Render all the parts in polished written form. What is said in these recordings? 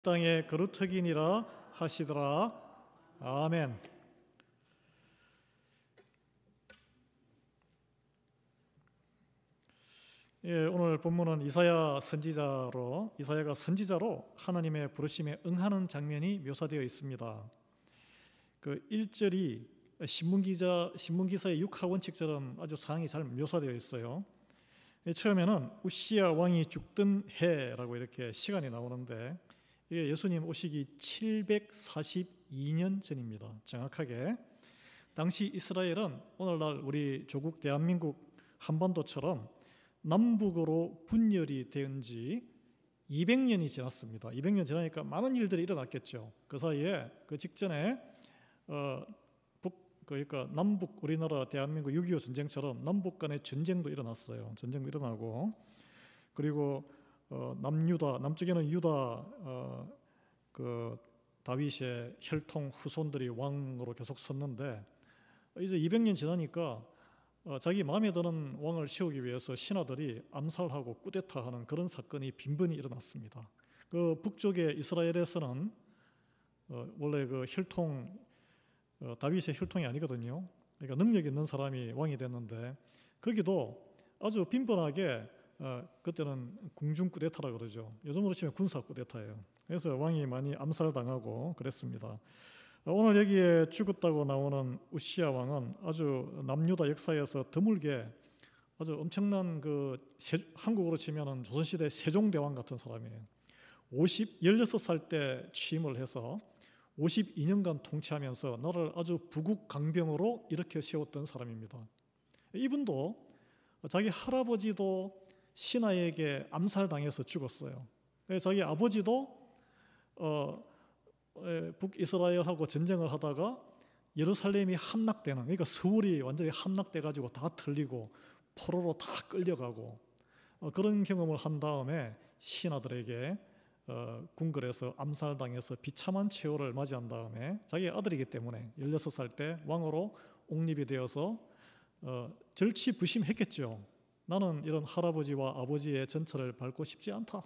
땅에 거루터기니라 하시더라. 아멘. 예, 오늘 본문은 이사야가 선지자로 하나님의 부르심에 응하는 장면이 묘사되어 있습니다. 그 1절이 신문기사의 6하원칙처럼 아주 상황이 잘 묘사되어 있어요. 처음에는 우시야 왕이 죽던 해라고 이렇게 시간이 나오는데 이게 예수님 오시기 742년 전입니다. 정확하게 당시 이스라엘은 오늘날 우리 조국 대한민국 한반도처럼 남북으로 분열이 된 지 200년이 지났습니다. 200년 지나니까 많은 일들이 일어났겠죠. 그 사이에 그 직전에 그러니까 남북 우리나라 대한민국 6.25 전쟁처럼 남북 간의 전쟁도 일어났어요. 전쟁도 일어나고 그리고 남쪽에는 유다 그 다윗의 혈통 후손들이 왕으로 계속 섰는데 이제 200년 지나니까 자기 마음에 드는 왕을 세우기 위해서 신하들이 암살하고 쿠데타하는 그런 사건이 빈번히 일어났습니다. 그 북쪽의 이스라엘에서는 원래 그 혈통 다윗의 혈통이 아니거든요. 그러니까 능력 있는 사람이 왕이 됐는데 거기도 아주 빈번하게 그때는 궁중 쿠데타라 그러죠. 요즘으로 치면 군사 쿠데타예요. 그래서 왕이 많이 암살당하고 그랬습니다. 오늘 여기에 죽었다고 나오는 우시야 왕은 아주 남유다 역사에서 드물게 아주 엄청난 한국으로 치면은 조선시대 세종대왕 같은 사람이에요. 16살 때 취임을 해서 52년간 통치하면서 나라를 아주 부국강병으로 일으켜 세웠던 사람입니다. 이분도 자기 할아버지도 신하에게 암살당해서 죽었어요. 자기 아버지도 북이스라엘하고 전쟁을 하다가 예루살렘이 함락되는, 그러니까 서울이 완전히 함락돼 가지고 다 틀리고 포로로 다 끌려가고 그런 경험을 한 다음에 신하들에게 궁궐에서 암살당해서 비참한 최후를 맞이한 다음에 자기 아들이기 때문에 16살 때 왕으로 옹립이 되어서 절치부심했겠죠. 나는 이런 할아버지와 아버지의 전철을 밟고 싶지 않다.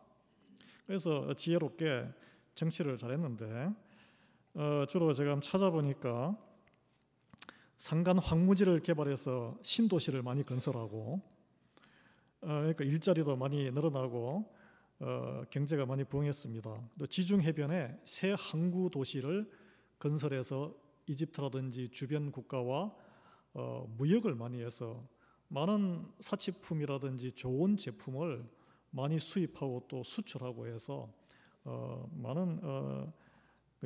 그래서 지혜롭게 정치를 잘했는데 주로 제가 한번 찾아보니까 산간 황무지를 개발해서 신도시를 많이 건설하고 그러니까 일자리도 많이 늘어나고 경제가 많이 부흥했습니다. 또 지중해변에 새 항구 도시를 건설해서 이집트라든지 주변 국가와 무역을 많이 해서 많은 사치품이라든지 좋은 제품을 많이 수입하고 또 수출하고 해서 많은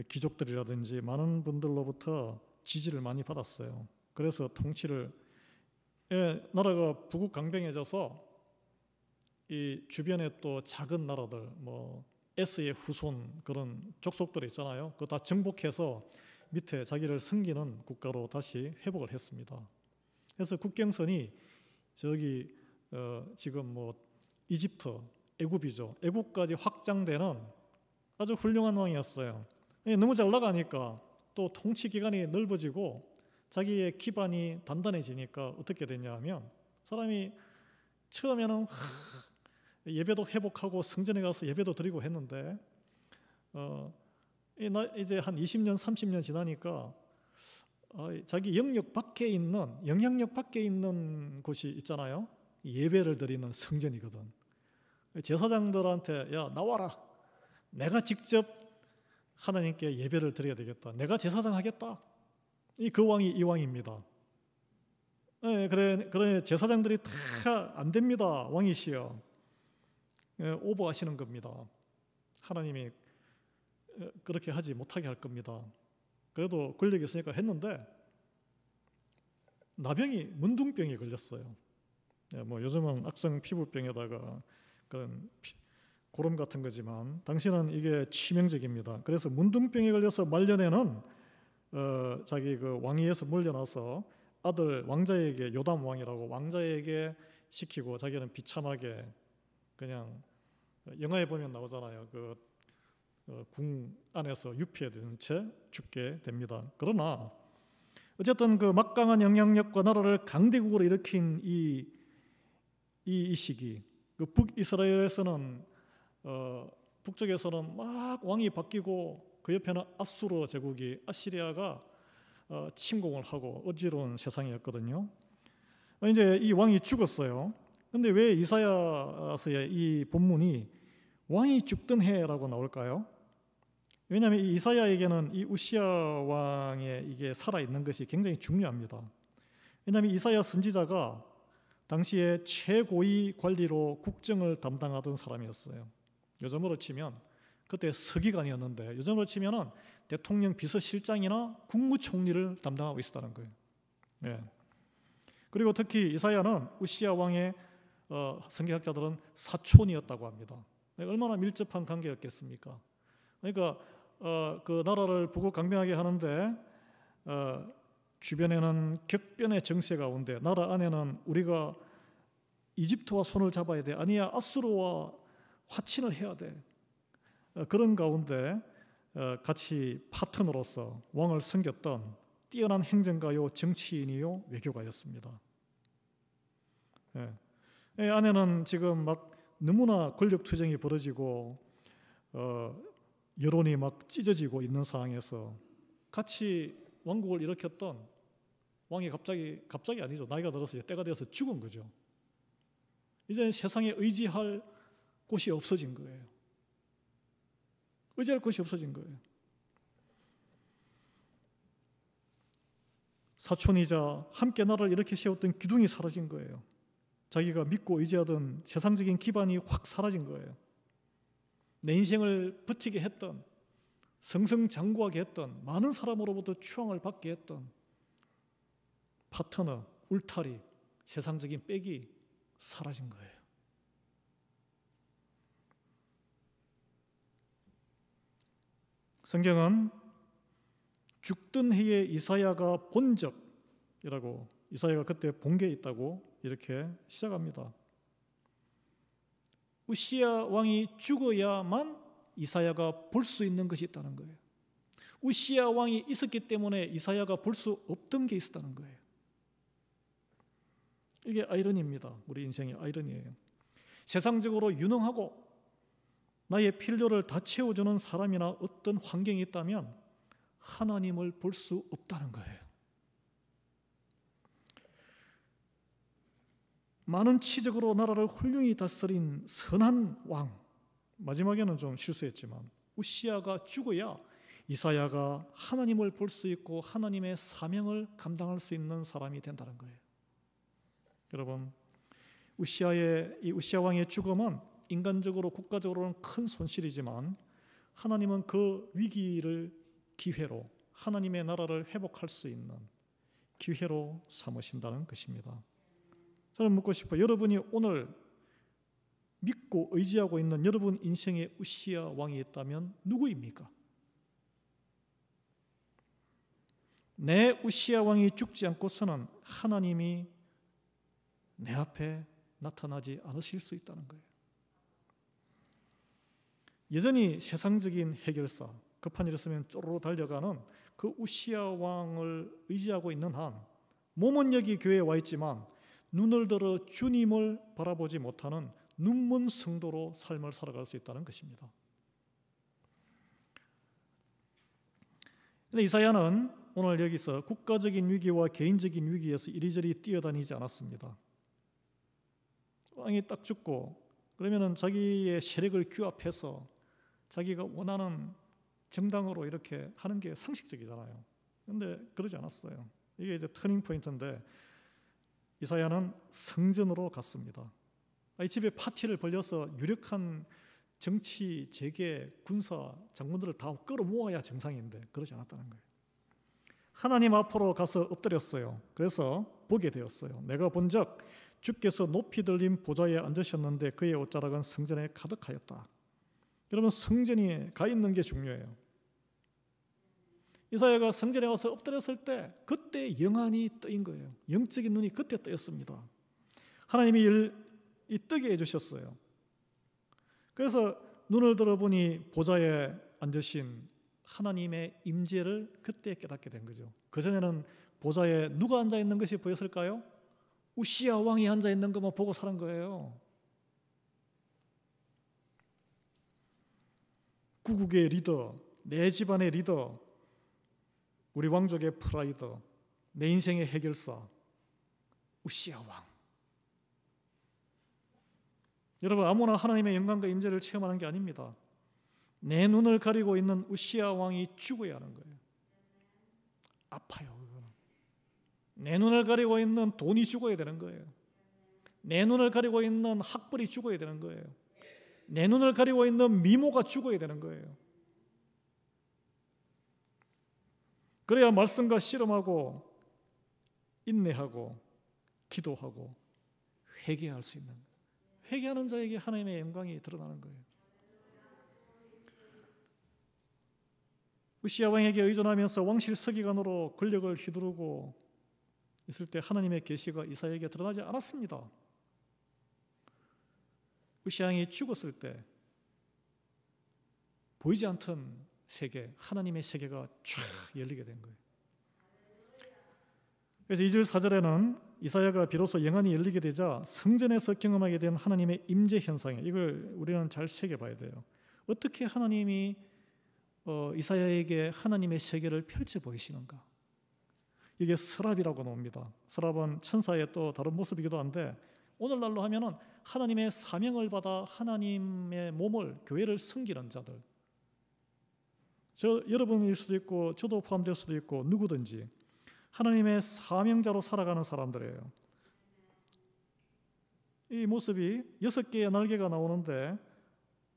귀족들이라든지 많은 분들로부터 지지를 많이 받았어요. 그래서 나라가 부국강병해져서 이 주변에 또 작은 나라들, S의 후손 그런 족속들이 있잖아요. 그거 다 정복해서 밑에 자기를 섬기는 국가로 다시 회복을 했습니다. 그래서 국경선이 저기 지금 이집트, 애굽이죠. 애굽까지 확장되는 아주 훌륭한 왕이었어요. 너무 잘 나가니까 또 통치 기간이 넓어지고 자기의 기반이 단단해지니까 어떻게 됐냐 하면 사람이 처음에는 예배도 회복하고 성전에 가서 예배도 드리고 했는데 이제 한 20년, 30년 지나니까 자기 영역력 밖에 있는 곳이 있잖아요. 예배를 드리는 성전이거든. 제사장들한테 야 나와라. 내가 직접 하나님께 예배를 드려야 되겠다. 내가 제사장 하겠다. 그 왕이 이 왕입니다. 그래 제사장들이 다 안 됩니다. 왕이시여. 오버하시는 겁니다. 하나님이 그렇게 하지 못하게 할 겁니다. 그래도 권력이 있으니까 했는데 문둥병이 걸렸어요. 요즘은 악성 피부병에다가 그런 고름 같은 거지만 당시는 이게 치명적입니다. 그래서 문둥병에 걸려서 말년에는 자기 그 왕위에서 물려나서 아들 왕자에게 요담 왕이라고 왕자에게 시키고 자기는 비참하게 그냥 영화에 보면 나오잖아요. 궁 안에서 유폐된 채 죽게 됩니다. 그러나 어쨌든 그 막강한 영향력과 나라를 강대국으로 일으킨 이 시기, 그 북이스라엘에서는 북쪽에서는 막 왕이 바뀌고 그 옆에는 아수르 제국이 아시리아가 침공을 하고 어지러운 세상이었거든요. 이제 이 왕이 죽었어요. 근데 왜 이사야서의 이 본문이 왕이 죽던 해라고 나올까요? 왜냐하면 이 이사야에게는 이 우시야 왕의 이게 살아있는 것이 굉장히 중요합니다. 왜냐하면 이사야 선지자가 당시에 최고위 관리로 국정을 담당하던 사람이었어요. 요즘으로 치면 그때 서기관이었는데 요즘으로 치면은 대통령 비서실장이나 국무총리를 담당하고 있었다는 거예요. 예. 그리고 특히 이사야는 우시야 왕의 성경학자들은 사촌이었다고 합니다. 얼마나 밀접한 관계였겠습니까? 그러니까 그 나라를 부국강병하게 하는데 주변에는 격변의 정세 가운데 나라 안에는 우리가 이집트와 손을 잡아야 돼. 아니야, 아수르와 화친을 해야 돼. 그런 가운데 같이 파트너로서 왕을 섬겼던 뛰어난 행정가요, 정치인이요, 외교가였습니다. 예. 안에는 지금 막 너무나 권력 투쟁이 벌어지고 여론이 막 찢어지고 있는 상황에서 같이 왕국을 일으켰던 왕이 갑자기 아니죠. 나이가 들어서 때가 되어서 죽은 거죠. 이제 세상에 의지할 곳이 없어진 거예요. 의지할 곳이 없어진 거예요. 사촌이자 함께 나라를 이렇게 세웠던 기둥이 사라진 거예요. 자기가 믿고 의지하던 세상적인 기반이 확 사라진 거예요. 내 인생을 버티게 했던, 승승장구하게 했던, 많은 사람으로부터 추앙을 받게 했던 파트너, 울타리, 세상적인 백이 사라진 거예요. 성경은 죽던 해에 이사야가 본 적이라고, 이사야가 그때 본 게 있다고 이렇게 시작합니다. 우시야 왕이 죽어야만 이사야가 볼 수 있는 것이 있다는 거예요. 우시야 왕이 있었기 때문에 이사야가 볼 수 없던 게 있었다는 거예요. 이게 아이러니입니다. 우리 인생의 아이러니예요. 세상적으로 유능하고 나의 필요를 다 채워주는 사람이나 어떤 환경이 있다면 하나님을 볼 수 없다는 거예요. 많은 치적으로 나라를 훌륭히 다스린 선한 왕, 마지막에는 좀 실수했지만 우시야가 죽어야 이사야가 하나님을 볼 수 있고 하나님의 사명을 감당할 수 있는 사람이 된다는 거예요. 여러분, 이 우시야 왕의 죽음은 인간적으로 국가적으로는 큰 손실이지만 하나님은 그 위기를 기회로 하나님의 나라를 회복할 수 있는 기회로 삼으신다는 것입니다. 저는 묻고 싶어요. 여러분이 오늘 믿고 의지하고 있는 여러분 인생의 우시야 왕이 있다면 누구입니까? 내 우시야 왕이 죽지 않고서는 하나님이 내 앞에 나타나지 않으실 수 있다는 거예요. 여전히 세상적인 해결사, 급한 일 있으면 쪼르르 달려가는 그 우시야 왕을 의지하고 있는 한 몸은 여기 교회에 와 있지만 눈을 들어 주님을 바라보지 못하는 눈먼 성도로 삶을 살아갈 수 있다는 것입니다. 그런데 이사야는 오늘 여기서 국가적인 위기와 개인적인 위기에서 이리저리 뛰어다니지 않았습니다. 왕이 딱 죽고 그러면은 자기의 세력을 규합해서 자기가 원하는 정당으로 이렇게 하는 게 상식적이잖아요. 그런데 그러지 않았어요. 이게 이제 터닝 포인트인데 이사야는 성전으로 갔습니다. 이 집에 파티를 벌려서 유력한 정치, 재계, 군사 장군들을 다 끌어모아야 정상인데 그러지 않았다는 거예요. 하나님 앞으로 가서 엎드렸어요. 그래서 보게 되었어요. 내가 본적 주께서 높이 들린 보좌에 앉으셨는데 그의 옷자락은 성전에 가득하였다. 여러분, 성전이 가 있는 게 중요해요. 이사야가 성전에 와서 엎드렸을 때 그때 영안이 뜨인 거예요. 영적인 눈이 그때 뜨였습니다. 하나님이 이 뜨게 해주셨어요. 그래서 눈을 들어보니 보좌에 앉으신 하나님의 임재를 그때 깨닫게 된 거죠. 그전에는 보좌에 누가 앉아있는 것이 보였을까요? 우시야 왕이 앉아있는 것만 보고 사는 거예요. 북구국의 리더, 내 집안의 리더, 우리 왕족의 프라이드, 내 인생의 해결사 우시야 왕. 여러분, 아무나 하나님의 영광과 임재를 체험하는 게 아닙니다. 내 눈을 가리고 있는 우시야 왕이 죽어야 하는 거예요. 아파요. 그거는. 내 눈을 가리고 있는 돈이 죽어야 되는 거예요. 내 눈을 가리고 있는 학벌이 죽어야 되는 거예요. 내 눈을 가리고 있는 미모가 죽어야 되는 거예요. 그래야 말씀과 씨름하고 인내하고 기도하고 회개할 수 있는 거예요. 회개하는 자에게 하나님의 영광이 드러나는 거예요. 우시야 왕에게 의존하면서 왕실 서기관으로 권력을 휘두르고 있을 때 하나님의 계시가 이사야에게 드러나지 않았습니다. 우시야 왕이 죽었을 때 보이지 않던 세계, 하나님의 세계가 쫙 열리게 된 거예요. 그래서 2절 4절에는 이사야가 비로소 영안이 열리게 되자 성전에서 경험하게 된 하나님의 임재 현상에, 이걸 우리는 잘 새겨봐야 돼요. 어떻게 하나님이 이사야에게 하나님의 세계를 펼쳐 보이시는가? 이게 서랍이라고 나옵니다. 서랍은 천사의 또 다른 모습이기도 한데, 오늘날로 하면은 하나님의 사명을 받아 하나님의 몸을, 교회를 섬기는 자들, 여러분일 수도 있고 저도 포함될 수도 있고 누구든지 하나님의 사명자로 살아가는 사람들이에요. 이 모습이 6개의 날개가 나오는데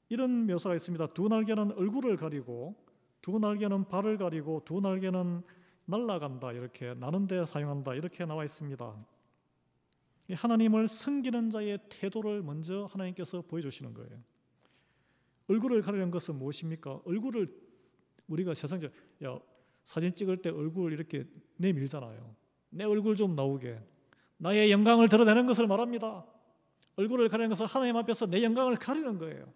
이런 묘사가 있습니다. 두 날개는 얼굴을 가리고, 두 날개는 발을 가리고, 두 날개는 날아간다, 이렇게 나는 데 사용한다, 이렇게 나와 있습니다. 하나님을 섬기는 자의 태도를 먼저 하나님께서 보여주시는 거예요. 얼굴을 가리는 것은 무엇입니까? 얼굴을 우리가 세상적, 사진 찍을 때 얼굴 이렇게 내밀잖아요. 내 얼굴 좀 나오게, 나의 영광을 드러내는 것을 말합니다. 얼굴을 가리는 것은 하나님 앞에서 내 영광을 가리는 거예요.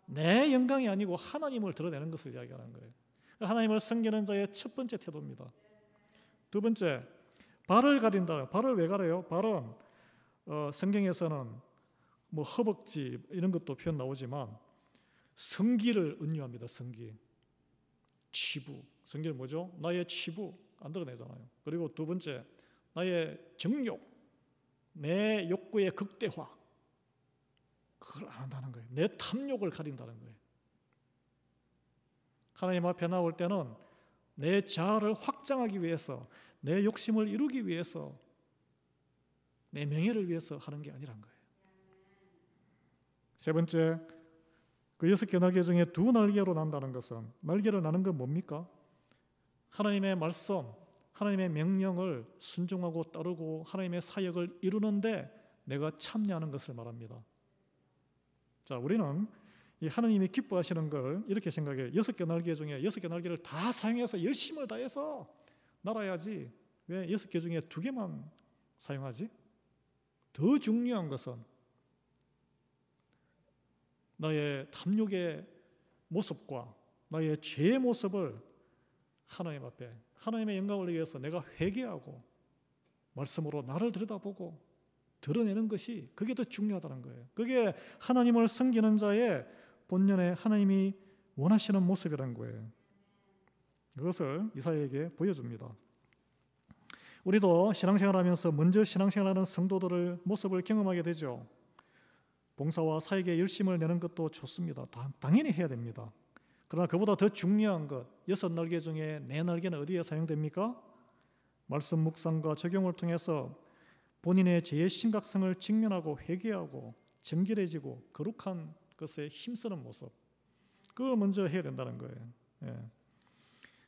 내 영광이 아니고 하나님을 드러내는 것을 이야기하는 거예요. 하나님을 섬기는 자의 첫 번째 태도입니다. 두 번째, 발을 가린다. 발을 왜 가려요? 발은 성경에서는 뭐 허벅지 이런 것도 표현 나오지만 성기를 은유합니다. 성기, 치부. 성기는 뭐죠? 나의 치부 안 드러내잖아요. 그리고 두 번째, 나의 정욕, 내 욕구의 극대화, 그걸 안 한다는 거예요. 내 탐욕을 가린다는 거예요. 하나님 앞에 나올 때는 내 자아를 확장하기 위해서, 내 욕심을 이루기 위해서, 내 명예를 위해서 하는 게 아니란 거예요. 세 번째, 그 6개 날개 중에 두 날개로 난다는 것은, 날개를 나는 건 뭡니까? 하나님의 말씀, 하나님의 명령을 순종하고 따르고 하나님의 사역을 이루는데 내가 참여하는 것을 말합니다. 자, 우리는 이 하나님이 기뻐하시는 걸 이렇게 생각해요. 6개 날개 중에 6개 날개를 다 사용해서 열심을 다해서 날아야지, 왜 6개 중에 2개만 사용하지? 더 중요한 것은 나의 탐욕의 모습과 나의 죄의 모습을 하나님 앞에, 하나님의 영광을 위해서 내가 회개하고 말씀으로 나를 들여다보고 드러내는 것이, 그게 더 중요하다는 거예요. 그게 하나님을 섬기는 자의 본연의 하나님이 원하시는 모습이라는 거예요. 그것을 이사야에게 보여줍니다. 우리도 신앙생활하면서 먼저 신앙생활하는 성도들의 모습을 경험하게 되죠. 봉사와 사역에 열심을 내는 것도 좋습니다. 당연히 해야 됩니다. 그러나 그보다 더 중요한 것, 6날개 중에 4날개는 어디에 사용됩니까? 말씀 묵상과 적용을 통해서 본인의 죄의 심각성을 직면하고 회개하고 정결해지고 거룩한 것에 힘쓰는 모습, 그걸 먼저 해야 된다는 거예요. 예.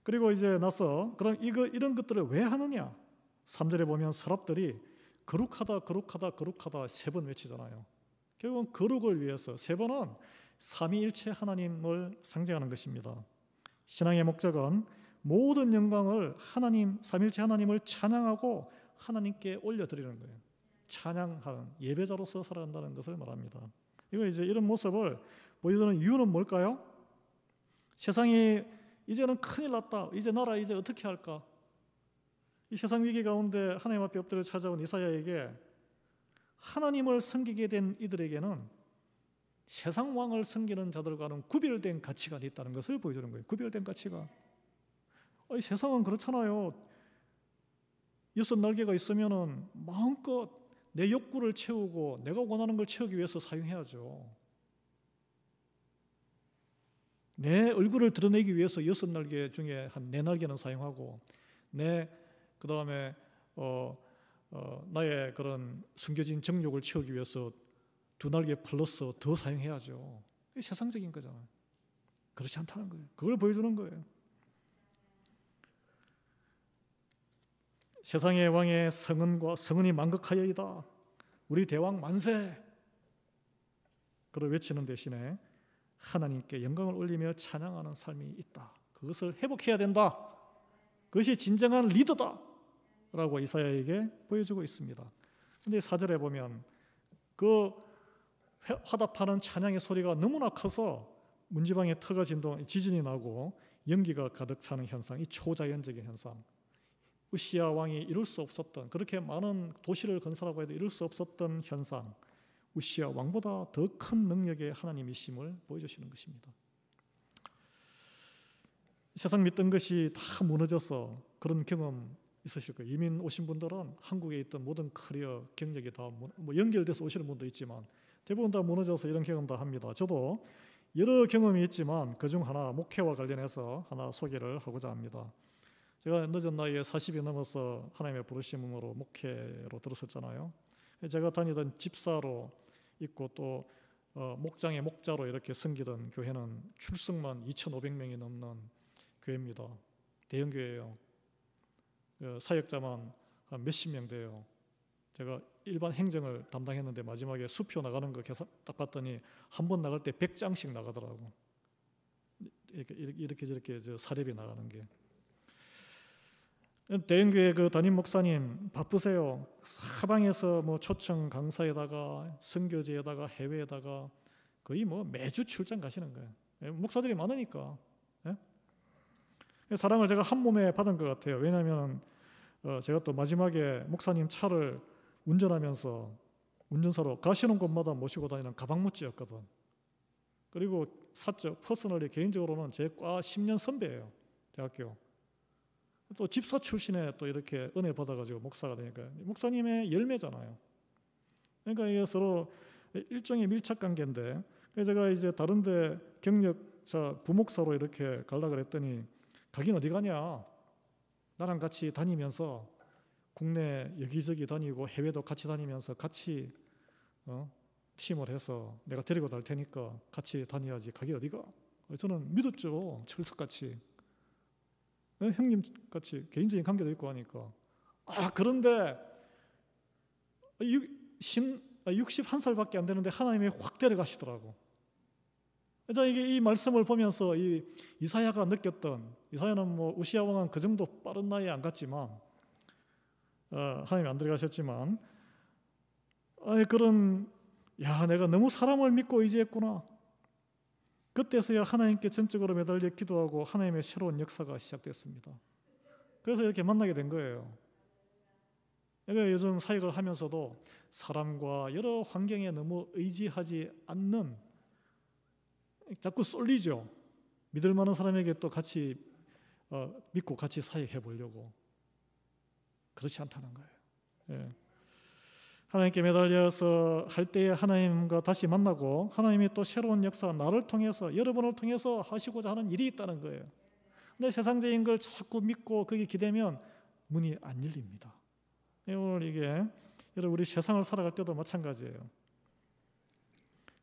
그리고 이제 나서 그럼 이런 것들을 왜 하느냐? 3절에 보면 서랍들이 거룩하다 거룩하다 거룩하다 3번 외치잖아요. 결국은 거룩을 위해서 3번은 삼위일체 하나님을 상징하는 것입니다. 신앙의 목적은 모든 영광을 하나님, 삼위일체 하나님을 찬양하고 하나님께 올려드리는 거예요. 찬양하는 예배자로서 살아간다는 것을 말합니다. 이런 모습을 보여주는 이유는 뭘까요? 세상이 이제는 큰일 났다, 이제 나라 이제 어떻게 할까? 이 세상 위기 가운데 하나님 앞에 엎드려 찾아온 이사야에게 하나님을 섬기게 된 이들에게는 세상 왕을 섬기는 자들과는 구별된 가치관이 있다는 것을 보여주는 거예요. 구별된 가치관. 세상은 그렇잖아요. 6날개가 있으면은 마음껏 내 욕구를 채우고 내가 원하는 걸 채우기 위해서 사용해야죠. 내 얼굴을 드러내기 위해서 6날개 중에 한 4날개는 사용하고 그 다음에 나의 그런 숨겨진 정욕을 채우기 위해서 2날개 플러스 더 사용해야죠. 이게 세상적인 거잖아요. 그렇지 않다는 거예요. 그걸 보여주는 거예요. 세상의 왕의 성은이 만극하여이다. 우리 대왕 만세! 그걸 외치는 대신에 하나님께 영광을 올리며 찬양하는 삶이 있다. 그것을 회복해야 된다. 그것이 진정한 리더다. 라고 이사야에게 보여주고 있습니다. 그런데 4절에 보면 그 화답하는 찬양의 소리가 너무나 커서 문지방에 터가 지진이 나고 연기가 가득 차는 현상, 이 초자연적인 현상. 우시야 왕이 이룰 수 없었던, 그렇게 많은 도시를 건설하고 해도 이룰 수 없었던 현상, 우시야 왕보다 더 큰 능력의 하나님이심을 보여주시는 것입니다. 세상 믿던 것이 다 무너져서 그런 경험 있으실 거예요. 이민 오신 분들은 한국에 있던 모든 커리어 경력이 다 연결돼서 오시는 분도 있지만 대부분 다 무너져서 이런 경험 다 합니다. 저도 여러 경험이 있지만 그중 하나, 목회와 관련해서 하나 소개를 하고자 합니다. 제가 늦은 나이에 40이 넘어서 하나님의 부르심으로 목회로 들었었잖아요. 제가 다니던 집사로 있고 또 목장의 목자로 이렇게 섬기던 교회는 출석만 2,500명이 넘는 교회입니다. 대형 교회예요. 사역자만 한 몇십 명 돼요. 제가 일반 행정을 담당했는데 마지막에 수표 나가는 거 딱 봤더니 한 번 나갈 때 100장씩 나가더라고. 이렇게 저렇게 사례비 나가는 게. 대형교회 그 담임 목사님 바쁘세요. 사방에서 뭐 초청 강사에다가 선교제에다가 해외에다가 거의 뭐 매주 출장 가시는 거예요. 목사들이 많으니까. 사랑을 제가 한 몸에 받은 것 같아요. 왜냐하면 제가 또 마지막에 목사님 차를 운전하면서 운전사로 가시는 곳마다 모시고 다니는 가방무찌였거든. 그리고 사적 퍼스널리 개인적으로는 제 과 10년 선배예요. 대학교. 또 집사 출신에 또 이렇게 은혜 받아가지고 목사가 되니까 목사님의 열매잖아요. 그러니까 이게 서로 일종의 밀착 관계인데, 제가 이제 다른데 경력자 부목사로 이렇게 가려고 그랬더니 가긴 어디 가냐? 나랑 같이 다니면서 국내 여기저기 다니고 해외도 같이 다니면서 같이 팀을 해서 내가 데리고 갈 테니까 같이 다녀야지. 가기 어디가? 저는 믿었죠. 철석같이. 형님 같이 개인적인 관계도 있고 하니까. 그런데 61살밖에 안 되는데 하나님이 확 데려가시더라고. 이게 이 말씀을 보면서 이사야가 느꼈던, 이사야는 뭐 우시야 왕은 그 정도 빠른 나이에 안 갔지만 하나님이 안 데려가셨지만 그런 내가 너무 사람을 믿고 의지했구나. 그때서야 하나님께 전적으로 매달려 기도하고 하나님의 새로운 역사가 시작됐습니다. 그래서 이렇게 만나게 된 거예요. 요즘 사역을 하면서도 사람과 여러 환경에 너무 의지하지 않는, 자꾸 쏠리죠. 믿을 만한 사람에게 또 같이 믿고 같이 사역해 보려고. 그렇지 않다는 거예요. 하나님께 매달려서 할 때에 하나님과 다시 만나고 하나님이 또 새로운 역사, 나를 통해서, 여러분을 통해서 하시고자 하는 일이 있다는 거예요. 근데 세상적인 걸 자꾸 믿고 거기 기대면 문이 안 열립니다. 오늘 이게 여러분 우리 세상을 살아갈 때도 마찬가지예요.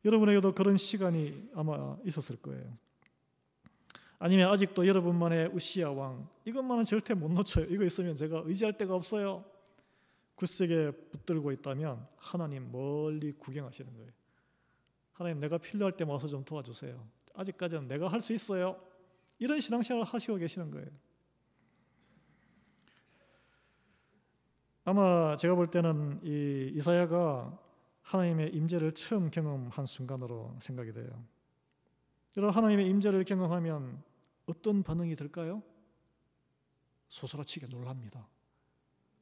여러분에게도 그런 시간이 아마 있었을 거예요. 아니면 아직도 여러분만의 우시야 왕, 이것만은 절대 못 놓쳐요. 이거 있으면 제가 의지할 데가 없어요. 굳세게 붙들고 있다면 하나님 멀리 구경하시는 거예요. 하나님, 내가 필요할 때 와서 좀 도와주세요. 아직까지는 내가 할 수 있어요. 이런 신앙생활을 하시고 계시는 거예요. 아마 제가 볼 때는 이 이사야가 하나님의 임재를 처음 경험한 순간으로 생각이 돼요. 여러분, 하나님의 임재를 경험하면 어떤 반응이 들까요? 소스라치게 놀랍니다.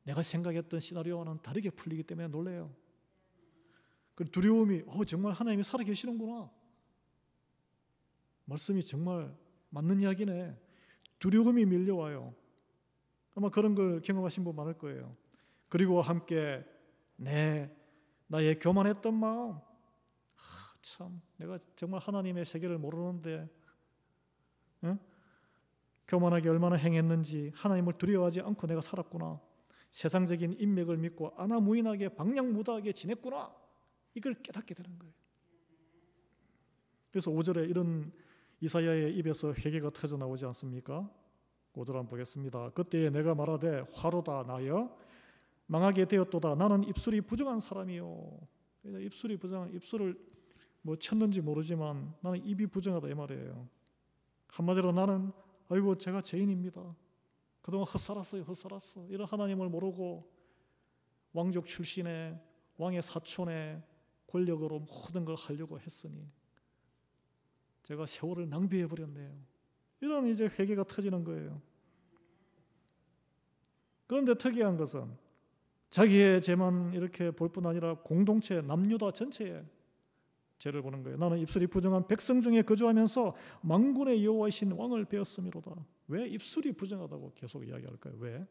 내가 생각했던 시나리오와는 다르게 풀리기 때문에 놀래요. 그 두려움이 정말 하나님이 살아계시는구나. 말씀이 정말 맞는 이야기네. 두려움이 밀려와요. 아마 그런 걸 경험하신 분 많을 거예요. 그리고 함께 나의 교만했던 마음, 참 내가 정말 하나님의 세계를 모르는데 교만하게 얼마나 행했는지, 하나님을 두려워하지 않고 내가 살았구나, 세상적인 인맥을 믿고 아나무인하게 방향무다하게 지냈구나, 이걸 깨닫게 되는 거예요. 그래서 5절에 이런 이사야의 입에서 회개가 터져 나오지 않습니까? 5절 한번 보겠습니다. 그때에 내가 말하되 화로다 나여 망하게 되었도다. 나는 입술이 부정한 사람이요. 입술이 부정한, 입술을 뭐 쳤는지 모르지만 나는 입이 부정하다 이 말이에요. 한마디로 나는 아이고 제가 죄인입니다. 그동안 헛살았어요. 이런 하나님을 모르고 왕족 출신의 왕의 사촌의 권력으로 모든 걸 하려고 했으니 제가 세월을 낭비해 버렸네요. 이런 이제 회개가 터지는 거예요. 그런데 특이한 것은 자기의 죄만 이렇게 볼 뿐 아니라 공동체 남유다 전체의 죄를 보는 거예요. 나는 입술이 부정한 백성 중에 거주하면서 만군의 여호와이신 왕을 배웠음이로다. 왜 입술이 부정하다고 계속 이야기할까요? 왜?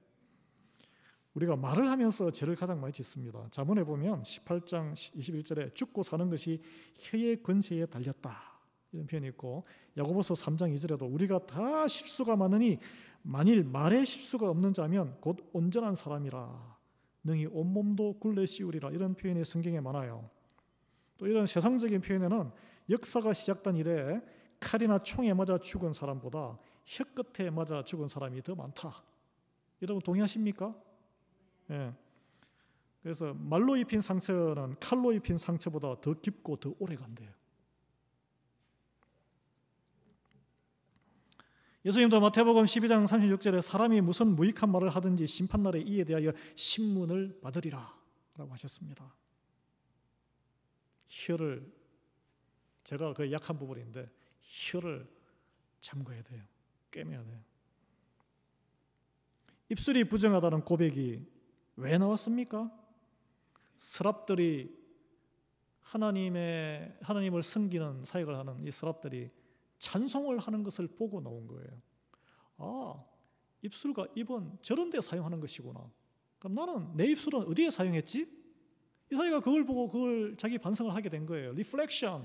우리가 말을 하면서 죄를 가장 많이 짓습니다. 자문에 보면 18장 21절에 죽고 사는 것이 혀의 권세에 달렸다, 이런 표현이 있고, 야고보서 3장 2절에도 우리가 다 실수가 많으니 만일 말에 실수가 없는 자면 곧 온전한 사람이라 능히 온몸도 굴레 씌우리라, 이런 표현이 성경에 많아요. 또 이런 세상적인 표현에는 역사가 시작된 이래 칼이나 총에 맞아 죽은 사람보다 혀끝에 맞아 죽은 사람이 더 많다. 여러분 동의하십니까? 예. 그래서 말로 입힌 상처는 칼로 입힌 상처보다 더 깊고 더 오래 간대요. 예수님도 마태복음 12장 36절에 사람이 무슨 무익한 말을 하든지 심판날에 이에 대하여 신문을 받으리라 라고 하셨습니다. 혀를, 제가 그 약한 부분인데 혀를 잠궈야 돼요. 꿰매야 돼요. 입술이 부정하다는 고백이 왜 나왔습니까? 스랍들이 하나님을 섬기는 사역을 하는 이 스랍들이 찬송을 하는 것을 보고 나온 거예요. 아, 입술과 입은 저런 데 사용하는 것이구나. 그럼 나는 내 입술은 어디에 사용했지? 이사야가 그걸 보고 그걸 자기 반성을 하게 된 거예요. 리플렉션이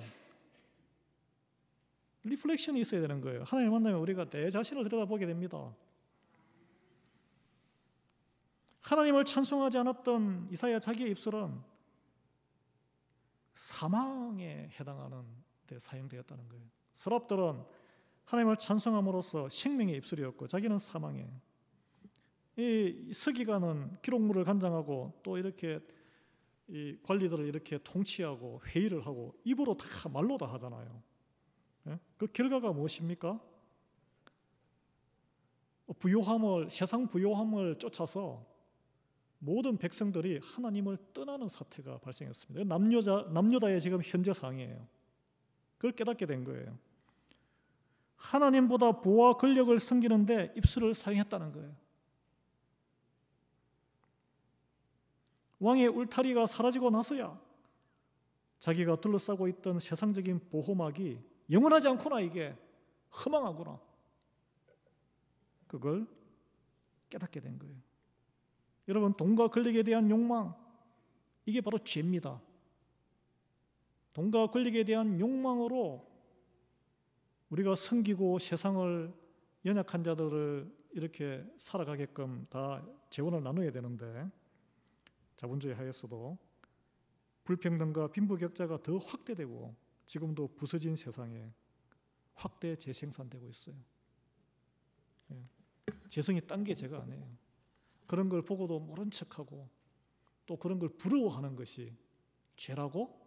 있어야 되는 거예요. 하나님 만나면 우리가 내 자신을 들여다보게 됩니다. 하나님을 찬송하지 않았던 이사야 자기의 입술은 사망에 해당하는 데 사용되었다는 거예요. 스랍들은 하나님을 찬송함으로써 생명의 입술이었고 자기는 사망에. 이 서기관은 기록물을 간장하고 또 이렇게 이 관리들을 이렇게 통치하고 회의를 하고 입으로 다 말로 다 하잖아요. 그 결과가 무엇입니까? 세상 부요함을 쫓아서 모든 백성들이 하나님을 떠나는 사태가 발생했습니다. 남유다의 지금 현재 상황이에요. 그걸 깨닫게 된 거예요. 하나님보다 부와 권력을 섬기는데 입술을 사용했다는 거예요. 왕의 울타리가 사라지고 나서야 자기가 둘러싸고 있던 세상적인 보호막이 영원하지 않구나, 이게 허망하구나, 그걸 깨닫게 된 거예요. 여러분, 돈과 권력에 대한 욕망, 이게 바로 죄입니다. 돈과 권력에 대한 욕망으로 우리가 섬기고 세상을, 연약한 자들을 이렇게 살아가게끔 다 재원을 나눠야 되는데 자본주의 하에서도 불평등과 빈부격차가 더 확대되고 지금도 부서진 세상에 확대 재생산되고 있어요. 재성이 딴 게 제가 아니에요. 그런 걸 보고도 모른 척하고 또 그런 걸 부러워하는 것이 죄라고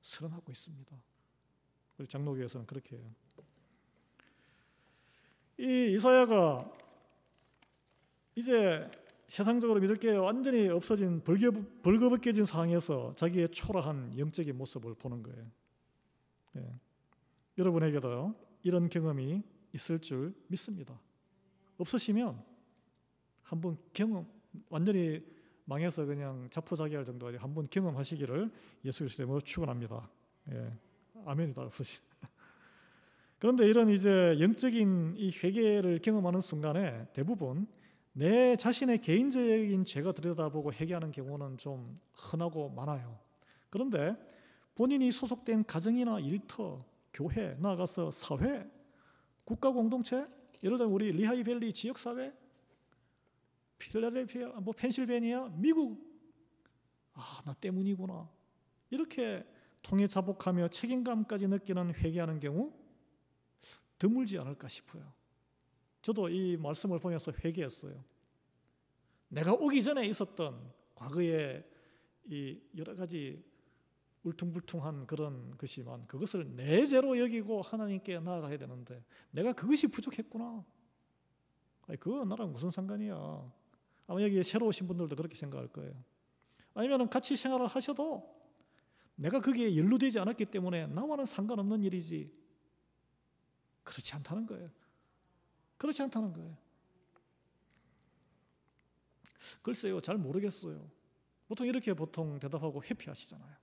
선언하고 있습니다. 우리 장로교에서는 그렇게 해요. 이 이사야가 이제 세상적으로 믿을 게 완전히 없어진 벌거벗겨진 상황에서 자기의 초라한 영적인 모습을 보는 거예요. 여러분에게도 이런 경험이 있을 줄 믿습니다. 없으시면 한번 완전히 망해서 그냥 자포자기할 정도 아니라 한번 경험하시기를 예수 그리스도의 이름으로 축원합니다. 아멘이다. 없으시. 그런데 이런 이제 영적인 이 회개를 경험하는 순간에 대부분 내 자신의 개인적인 죄가 들여다보고 회개하는 경우는 좀 흔하고 많아요. 그런데 본인이 소속된 가정이나 일터, 교회, 나아가서 사회, 국가 공동체, 예를 들면 우리 리하이밸리 지역사회, 필라델피아, 펜실베니아, 미국, 나 때문이구나. 이렇게 통해 자복하며 책임감까지 느끼는 회개하는 경우 드물지 않을까 싶어요. 저도 이 말씀을 보면서 회개했어요. 내가 오기 전에 있었던 과거의 이 여러 가지 울퉁불퉁한 그런 것이지만 그것을 내 죄로 여기고 하나님께 나아가야 되는데 내가 그것이 부족했구나. 그거 나랑 무슨 상관이야. 아마 여기 새로 오신 분들도 그렇게 생각할 거예요. 아니면 같이 생활을 하셔도 내가 거기에 연루되지 않았기 때문에 나와는 상관없는 일이지. 그렇지 않다는 거예요. 그렇지 않다는 거예요. 글쎄요, 잘 모르겠어요. 보통 이렇게 대답하고 회피하시잖아요.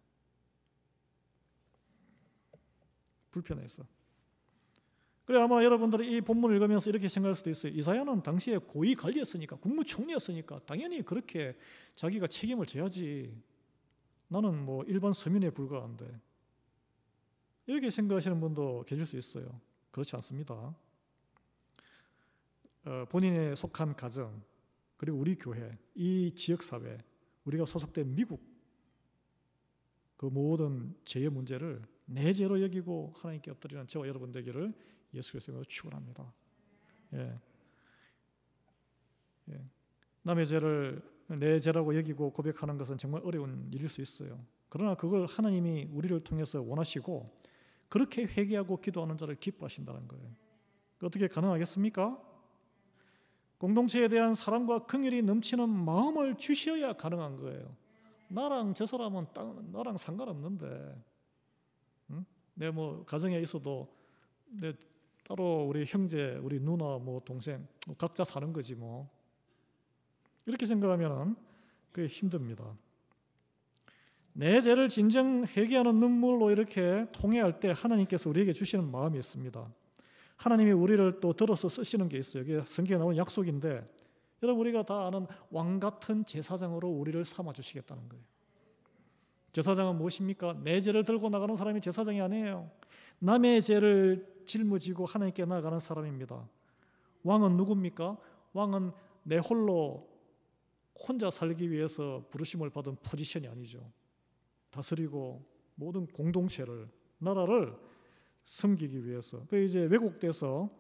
불편해서. 그래 아마 여러분들이 이 본문을 읽으면서 이렇게 생각할 수도 있어요. 이사야는 당시에 고위 관리였으니까, 국무총리였으니까 당연히 그렇게 자기가 책임을 져야지. 나는 일반 서민에 불과한데. 이렇게 생각하시는 분도 계실 수 있어요. 그렇지 않습니다. 본인의 속한 가정, 그리고 우리 교회, 이 지역사회, 우리가 소속된 미국, 그 모든 죄의 문제를 내 죄로 여기고 하나님께 엎드리는 저와 여러분 되기를 예수 그리스도로 축원합니다. 남의 죄를 내 죄라고 여기고 고백하는 것은 정말 어려운 일일 수 있어요. 그러나 그걸 하나님이 우리를 통해서 원하시고 그렇게 회개하고 기도하는 자를 기뻐하신다는 거예요. 어떻게 가능하겠습니까? 공동체에 대한 사랑과 긍휼이 넘치는 마음을 주셔야 가능한 거예요. 나랑 저 사람은 나랑 상관없는데, 내 가정에 있어도 내 따로 우리 형제, 우리 누나, 동생 각자 사는 거지 이렇게 생각하면 그게 힘듭니다. 내 죄를 진정 회개하는 눈물로 이렇게 통회할 때 하나님께서 우리에게 주시는 마음이 있습니다. 하나님이 우리를 또 들어서 쓰시는 게 있어요. 이게 성경에 나오는 약속인데 여러분 우리가 다 아는 왕같은 제사장으로 우리를 삼아주시겠다는 거예요. 제사장은 무엇입니까? 내 죄를 들고 나가는 사람이 제사장이 아니에요. 남의 죄를 짊어지고 하나님께 나아가는 사람입니다. 왕은 누굽니까? 왕은 내 홀로 혼자 살기 위해서 부르심을 받은 포지션이 아니죠. 다스리고 모든 공동체를, 나라를 섬기기 위해서. 그 이제 왜곡돼서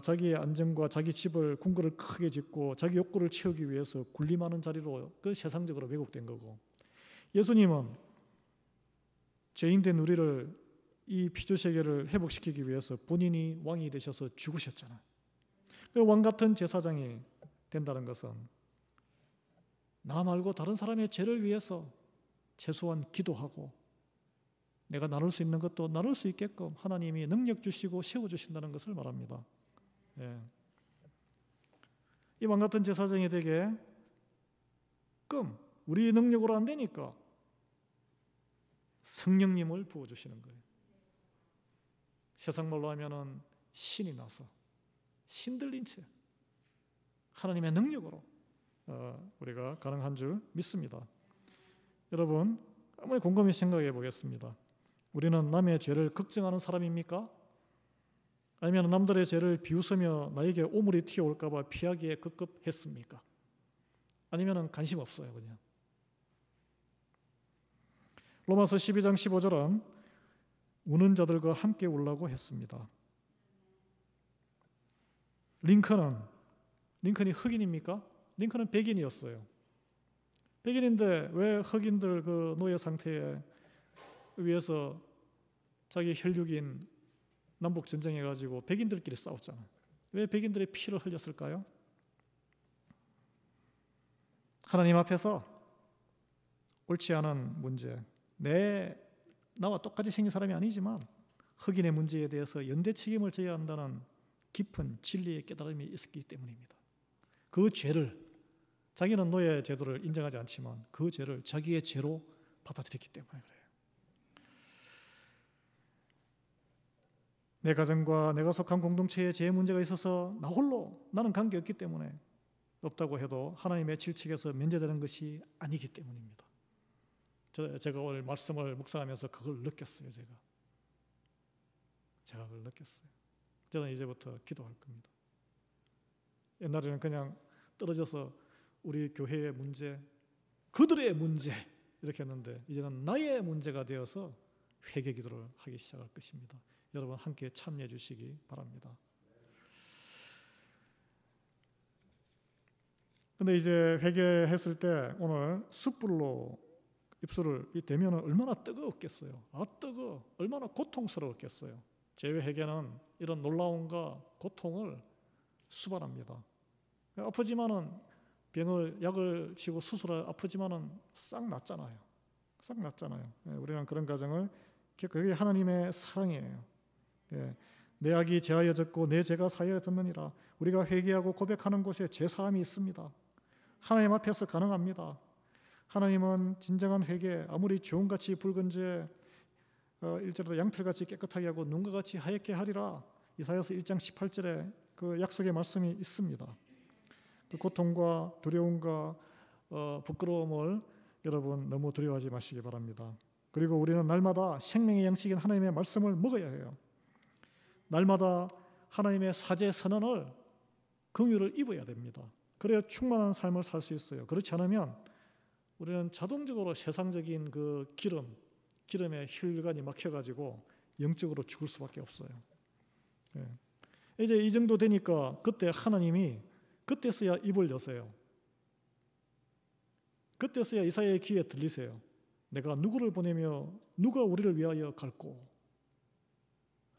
자기의 안정과 자기 집을 궁궐을 크게 짓고 자기 욕구를 채우기 위해서 군림하는 자리로 그 세상적으로 왜곡된 거고, 예수님은 죄인된 우리를 이 피조세계를 회복시키기 위해서 본인이 왕이 되셔서 죽으셨잖아요. 그 왕 같은 제사장이 된다는 것은 나 말고 다른 사람의 죄를 위해서 최소한 기도하고 내가 나눌 수 있는 것도 나눌 수 있게끔 하나님이 능력 주시고 세워주신다는 것을 말합니다. 이 왕 같은 제사장이 되게 우리 능력으로 안 되니까 성령님을 부어주시는 거예요. 세상 말로 하면은 신이 나서 신들린 채 하나님의 능력으로 우리가 가능한 줄 믿습니다. 여러분 한번 곰곰이 생각해 보겠습니다. 우리는 남의 죄를 걱정하는 사람입니까? 아니면 남들의 죄를 비웃으며 나에게 오물이 튀어올까 봐 피하기에 급급했습니까? 아니면 관심 없어요 그냥. 로마서 12장 15절은 우는 자들과 함께 울라고 했습니다. 링컨이 흑인입니까? 링컨은 백인이었어요. 백인인데 왜 흑인들 그 노예 상태에 위해서 자기 혈육인 남북 전쟁해가지고 백인들끼리 싸웠잖아요. 왜 백인들의 피를 흘렸을까요? 하나님 앞에서 옳지 않은 문제, 나와 똑같이 생긴 사람이 아니지만 흑인의 문제에 대해서 연대 책임을 져야 한다는 깊은 진리의 깨달음이 있었기 때문입니다. 그 죄를, 자기는 노예 제도를 인정하지 않지만 그 죄를 자기의 죄로 받아들였기 때문에 그래요. 내 가정과 내가 속한 공동체에 제 문제가 있어서 나 홀로 나는 관계없기 때문에 없다고 해도 하나님의 질책에서 면제되는 것이 아니기 때문입니다. 제가 오늘 말씀을 묵상하면서 그걸 느꼈어요. 제가 그걸 느꼈어요. 저는 이제부터 기도할 겁니다. 옛날에는 그냥 떨어져서 우리 교회의 문제, 그들의 문제 이렇게 했는데 이제는 나의 문제가 되어서 회개 기도를 하기 시작할 것입니다. 여러분 함께 참여해 주시기 바랍니다. 근데 이제 회개했을 때 오늘 숯불로 입술을 대면 얼마나 뜨거웠겠어요. 뜨거워. 얼마나 고통스러웠겠어요. 죄의 회개는 이런 놀라움과 고통을 수반합니다. 아프지만은 약을 치고 수술을 아프지만은 싹 낫잖아요. 우리는 그런 과정을 그게 하나님의 사랑이에요. 내 악이 제하여졌고 내 죄가 사하여졌느니라. 우리가 회개하고 고백하는 곳에 죄 사함이 있습니다. 하나님 앞에서 가능합니다. 하나님은 진정한 회개, 아무리 주홍같이 붉은 죄 1절에도 양털같이 깨끗하게 하고 눈과 같이 하얗게 하리라. 이사야서 1장 18절에 그 약속의 말씀이 있습니다. 그 고통과 두려움과 부끄러움을 여러분 너무 두려워하지 마시기 바랍니다. 그리고 우리는 날마다 생명의 양식인 하나님의 말씀을 먹어야 해요. 날마다 하나님의 사제 선언을 긍휼을 입어야 됩니다. 그래야 충만한 삶을 살 수 있어요. 그렇지 않으면 우리는 자동적으로 세상적인 그 기름의 혈관이 막혀가지고 영적으로 죽을 수밖에 없어요. 이제 이 정도 되니까 그때 하나님이 그때서야 입을 여세요. 그때서야 이사야의 귀에 들리세요. 내가 누구를 보내며 누가 우리를 위하여 갈꼬.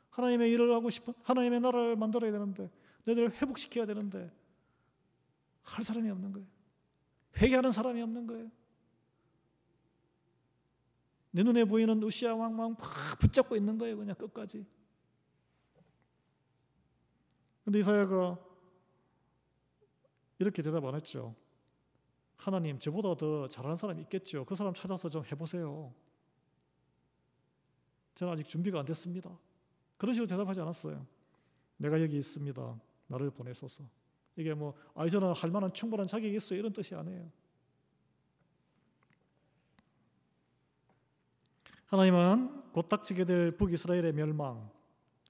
하나님의 일을 하고 싶은 하나님의 나라를 만들어야 되는데 너희들을 회복시켜야 되는데 할 사람이 없는 거예요. 회개하는 사람이 없는 거예요. 내 눈에 보이는 우시아 왕만 막 붙잡고 있는 거예요. 그냥 끝까지. 근데 이사야가 이렇게 대답 안 했죠. 하나님, 저보다 더 잘하는 사람이 있겠죠. 그 사람 찾아서 좀 해보세요. 저는 아직 준비가 안 됐습니다. 그런 식으로 대답하지 않았어요. 내가 여기 있습니다. 나를 보내소서. 이게 저는 할 만한 충분한 자격이 있어요. 이런 뜻이 아니에요. 하나님은 곧 닥치게 될 북이스라엘의 멸망,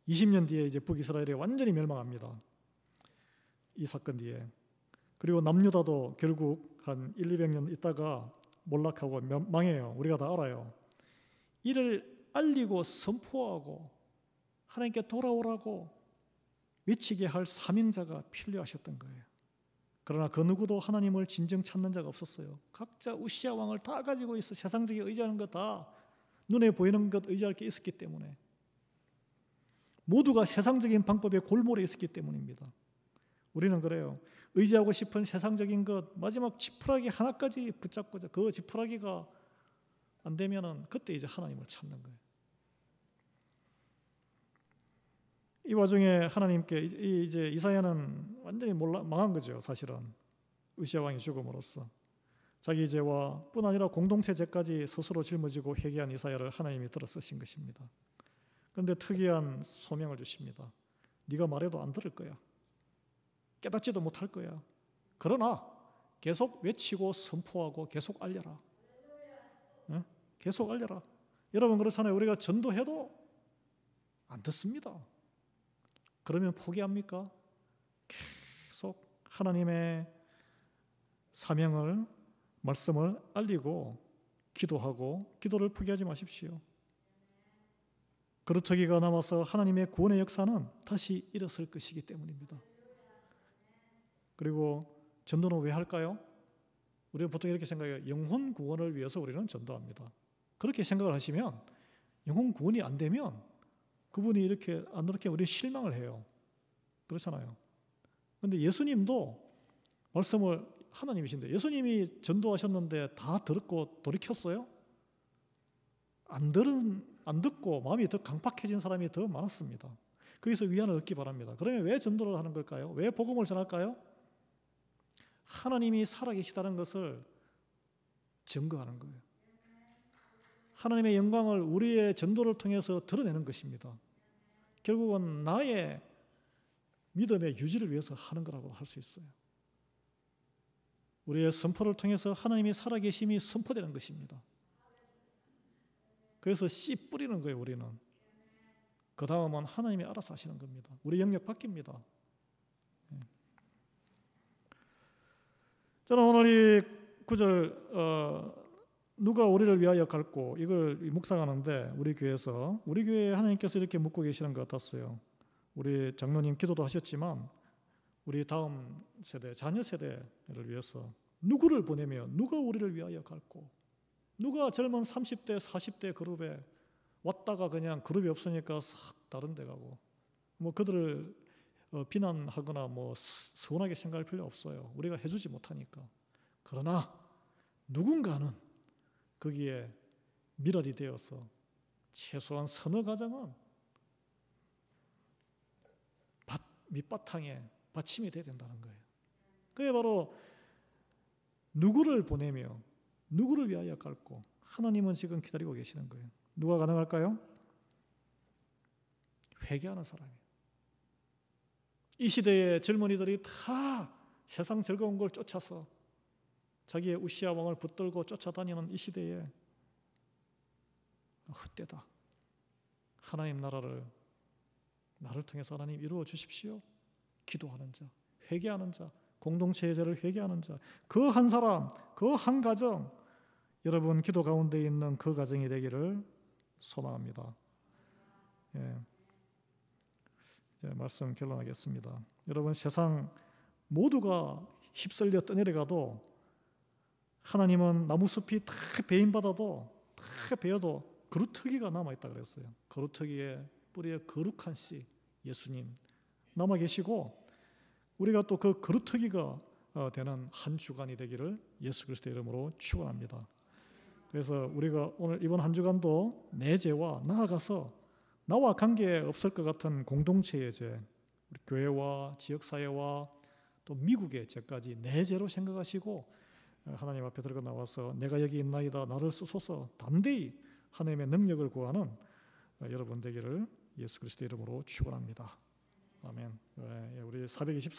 20년 뒤에 이제 북이스라엘이 완전히 멸망합니다. 이 사건 뒤에. 그리고 남유다도 결국 한 100~200년 있다가 몰락하고 망해요. 우리가 다 알아요. 이를 알리고 선포하고 하나님께 돌아오라고 외치게 할 사명자가 필요하셨던 거예요. 그러나 그 누구도 하나님을 진정 찾는 자가 없었어요. 각자 우시아 왕을 다 가지고 있어. 세상적인 의지하는 것 다 눈에 보이는 것 의지할 게 있었기 때문에 모두가 세상적인 방법에 골몰해 있었기 때문입니다. 우리는 그래요. 의지하고 싶은 세상적인 것 마지막 지푸라기 하나까지 붙잡고자 그 지푸라기가 안 되면은 그때 이제 하나님을 찾는 거예요. 이 와중에 하나님께 이제 이사야는 완전히 망한 거죠. 사실은 우시아 왕이 죽음으로써 자기 죄와 뿐 아니라 공동체 죄까지 스스로 짊어지고 회개한 이사야를 하나님이 들어 쓰신 것입니다. 그런데 특이한 소명을 주십니다. 네가 말해도 안 들을 거야. 깨닫지도 못할 거야. 그러나 계속 외치고 선포하고 계속 알려라. 응? 계속 알려라. 여러분 그렇잖아요. 우리가 전도해도 안 듣습니다. 그러면 포기합니까? 계속 하나님의 사명을 말씀을 알리고 기도하고 기도를 포기하지 마십시오. 그루터기가 남아서 하나님의 구원의 역사는 다시 일어설 것이기 때문입니다. 그리고 전도는 왜 할까요? 우리가 보통 이렇게 생각해요. 영혼 구원을 위해서 우리는 전도합니다. 그렇게 생각을 하시면 영혼 구원이 안 되면 그분이 이렇게 안 그렇게 우리 실망을 해요. 그렇잖아요. 그런데 예수님도 말씀을 하나님이신데 예수님이 전도하셨는데 다 듣고 돌이켰어요? 안 듣고 마음이 더 강팍해진 사람이 더 많았습니다. 거기서 위안을 얻기 바랍니다. 그러면 왜 전도를 하는 걸까요? 왜 복음을 전할까요? 하나님이 살아계시다는 것을 증거하는 거예요. 하나님의 영광을 우리의 전도를 통해서 드러내는 것입니다. 결국은 나의 믿음의 유지를 위해서 하는 거라고 할 수 있어요. 우리의 선포를 통해서 하나님이 살아계심이 선포되는 것입니다. 그래서 씨 뿌리는 거예요. 우리는. 그 다음은 하나님이 알아서 하시는 겁니다. 우리 영역 바뀝니다. 저는 오늘 이 구절 누가 우리를 위하여 갈고 이걸 묵상하는데 우리 교회에 하나님께서 이렇게 묻고 계시는 것 같았어요. 우리 장로님 기도도 하셨지만 우리 다음 세대, 자녀 세대를 위해서 누구를 보내며 누가 우리를 위하여 갈고, 누가 젊은 30대, 40대 그룹에 왔다가 그냥 그룹이 없으니까 싹 다른 데 가고, 뭐 그들을 비난하거나 뭐 서운하게 생각할 필요 없어요. 우리가 해주지 못하니까. 그러나 누군가는 거기에 밀알이 되어서 최소한 서너 가정은 밑바탕에 받침이 돼야 된다는 거예요. 그게 바로 누구를 보내며 누구를 위하여 갈고, 하나님은 지금 기다리고 계시는 거예요. 누가 가능할까요? 회개하는 사람이에요. 이 시대의 젊은이들이 다 세상 즐거운 걸 쫓아서 자기의 우시아 왕을 붙들고 쫓아다니는 이 시대에 헛되다. 하나님 나라를 나를 통해서 하나님 이루어 주십시오. 기도하는 자, 회개하는 자, 공동체의 죄를 회개하는 자, 그 한 사람, 그 한 가정, 여러분 기도 가운데 있는 그 가정이 되기를 소망합니다. 예. 이제 말씀 결론하겠습니다. 여러분, 세상 모두가 휩쓸려 떠내려가도 하나님은 나무숲이 다 베인받아도 다 베어도 그루터기가 남아있다 그랬어요. 그루터기에 뿌리에 거룩한 씨, 예수님 남아 계시고, 우리가 또 그 그루터기가 되는 한 주간이 되기를 예수 그리스도의 이름으로 축원합니다. 그래서 우리가 오늘 이번 한 주간도 내 죄와 나아가서 나와 관계 없을 것 같은 공동체의 죄, 우리 교회와 지역사회와 또 미국의 죄까지 내 죄로 생각하시고 하나님 앞에 들어가 나와서 내가 여기 있나이다, 나를 쓰소서 담대히 하나님의 능력을 구하는 여러분 되기를 예수 그리스도의 이름으로 축원합니다. 아멘. 우리 424